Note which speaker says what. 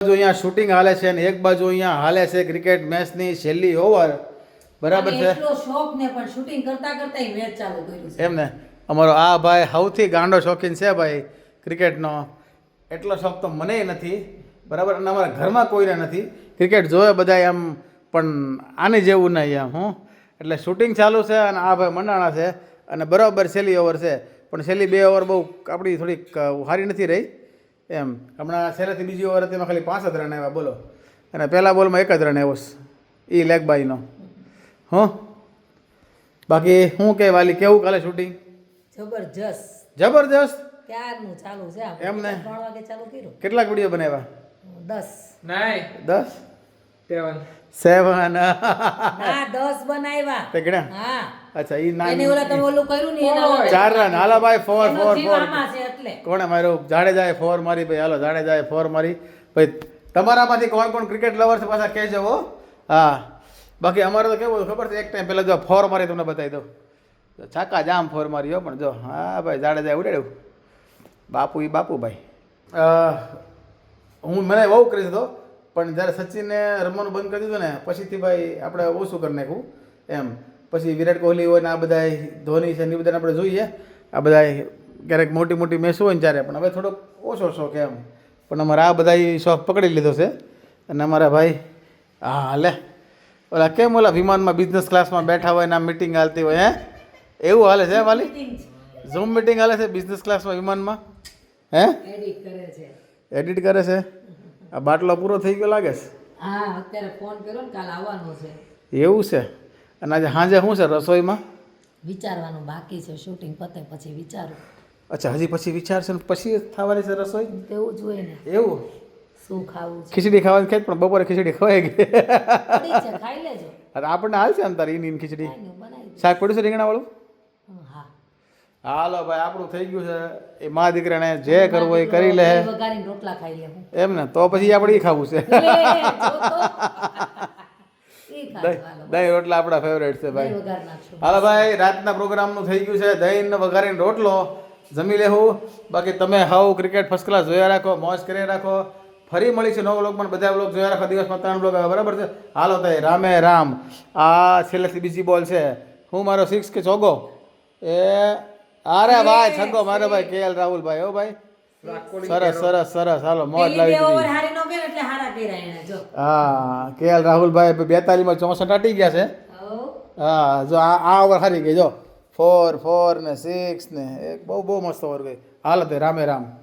Speaker 1: બાજુ અહીંયા શૂટિંગ હાલે છે અને એક બાજુ અહીંયા હાલે છે ક્રિકેટ મેચની છેલ્લી ઓવર. બરાબર છે.
Speaker 2: એટલો શોખ ને પણ શૂટિંગ કરતા કરતા મેચ ચાલુ કર્યું છે.
Speaker 1: એમ ને અમારો આ ભાઈ સૌથી ગાંડો શોખીન છે ભાઈ ક્રિકેટનો. એટલો શોખ તો મને નથી, બરાબર, અને અમારા ઘરમાં કોઈને નથી. ક્રિકેટ જોવે બધા એમ, પણ આની જેવું નહીં એમ. હું એટલે શૂટિંગ ચાલુ છે અને આ ભાઈ મંડાણા છે અને બરાબર છેલ્લી ઓવર છે. પણ છેલ્લી 2 ઓવર બહુ આપણી થોડીક સારી નથી રહી એમ. હમણાં છેલ્લેથી બીજી ઓવર હતી એમાં ખાલી 5 જ રન આવ્યા, બોલો. અને પહેલા બોલમાં 1 જ રન આવ્યો એ લેગ બાયનો. હં બાકી શું કહે વાલી, કેવું કાલે શૂટિંગ?
Speaker 2: જબરજસ્ત
Speaker 1: જબરજસ્ત.
Speaker 2: ક્યારનું ચાલુ છે આ.
Speaker 1: એમ ને
Speaker 2: 3 વાગે ચાલુ કર્યું.
Speaker 1: કેટલાક વિડીયો બનાવ્યા?
Speaker 2: 10.
Speaker 1: 7
Speaker 2: ના 10 બનાવ્યા.
Speaker 1: તે ગણ્યા?
Speaker 2: હા.
Speaker 1: અચ્છા ઈ ના
Speaker 2: એને ઓલા તમે ઓલું કર્યું ને એના
Speaker 1: 4 રન. હાલો ભાઈ 4
Speaker 2: એનો
Speaker 1: 4
Speaker 2: જીવ
Speaker 1: 4.
Speaker 2: આમાં છે એટલે.
Speaker 1: કોણે માર્યું? જાડેજાએ 4 મારી ભાઈ. હાલો જાડેજાએ 4 મારી ભાઈ. તમારામાંથી કોણ કોણ ક્રિકેટ લવર છે પાછા કહેજો હો. હા બાકી અમારે તો કેવું ખબર છે, એક ટાઈમ પહેલાં જો 4 મારી તમને બતાવી દઉં. છાકા જામ 4 મારી હો. પણ જો હા ભાઈ જાડેજાએ ઉડાડ્યું. બાપુ એ બાપુ ભાઈ. હું મને બહુ કરી હતો, પણ જ્યારે સચિને રમવાનું બંધ કરી દીધું ને પછીથી ભાઈ આપણે ઓછું કરી નાખ્યું એમ. પછી વિરાટ કોહલી હોય ને આ બધા ધોની છે ને એ બધાને આપણે જોઈએ, આ બધા ક્યારેક મોટી મોટી મેચ હોય ને ત્યારે. પણ હવે થોડોક ઓછો શોખ એમ. પણ અમારા આ બધા શોખ પકડી લીધો છે. અને અમારા ભાઈ હા લે ઓલા કેમ ઓલા વિમાનમાં બિઝનેસ ક્લાસમાં બેઠા હોય ને આ મિટિંગ હાલતી હોય, હે એવું હાલે છે વાલી? ઝૂમ મિટિંગ હાલે છે બિઝનેસ ક્લાસમાં વિમાનમાં. હે
Speaker 2: એડિટ કરે છે.
Speaker 1: એડિટ કરે છે. આ બાટલો પૂરો થઈ ગયો લાગે છે.
Speaker 2: હા અત્યારે ફોન કર્યો ને કાલ આવવાનો છે.
Speaker 1: એવું છે. અને આજે સાંજે શું છે રસોઈમાં?
Speaker 2: વિચારવાનું બાકી છે. શૂટિંગ પતે પછી વિચારું.
Speaker 1: અચ્છા હજી પછી વિચારશે ને પછી થવાની છે રસોઈ?
Speaker 2: તેવું જ હોય ને.
Speaker 1: એવું?
Speaker 2: શું ખાવું છે?
Speaker 1: ખીચડી ખાવાની ખેત, પણ બપોરે ખીચડી ખવાઈ ગઈ.
Speaker 2: પડી છે, ખાઈ લેજો.
Speaker 1: અરે આપણને હાલ છે આમ તારી ઈની ખીચડી.
Speaker 2: કાંઈ નહીં, બનાવી દઉં.
Speaker 1: શાક પડ્યું છે રીંગણાવાળું?
Speaker 2: હા.
Speaker 1: હાલો ભાઈ આપણું થઈ ગયું છે. એ મા દીકરાને જે કરવું હોય એ કરી લે.
Speaker 2: વઘારીને રોટલા ખાઈ લેવું.
Speaker 1: એમ ને તો પછી આપણે એ ખાવું છે. દહીં રોટલા આપણા ફેવરેટ છે ભાઈ. હાલો ભાઈ રાતના પ્રોગ્રામનું થઈ ગયું છે. દહીં વઘારીને રોટલો જમી લેવું. બાકી તમે હાવ ક્રિકેટ ફર્સ્ટ ક્લાસ જોયા રાખો, મોજ કરી રાખો. ફરી મળી છે નવો વ્લોગ, પણ બધા વ્લોગ જોયા રાખો. દિવસમાં 3 વ્લોગ આવે, બરાબર છે? હાલો ભાઈ રામે રામ. આ છેલ્લેથી બીજી બોલ છે. હું મારો 6 કે ચોગો? અરે ભાઈ છગ્ગો મારો ભાઈ KL રાહુલ ભાઈ. હો ભાઈ સરસ સરસ સરસ. હાલો મોજ લાવી દીધી. હા KL રાહુલ ભાઈ 42માં 64 અટી ગયા છે. હા જો આ ઓવર હારી ગઈ જો 4 4 ને 6 ને એક બહુ મસ્ત ઓવર ગઈ. હાલો ભાઈ રામે રામ.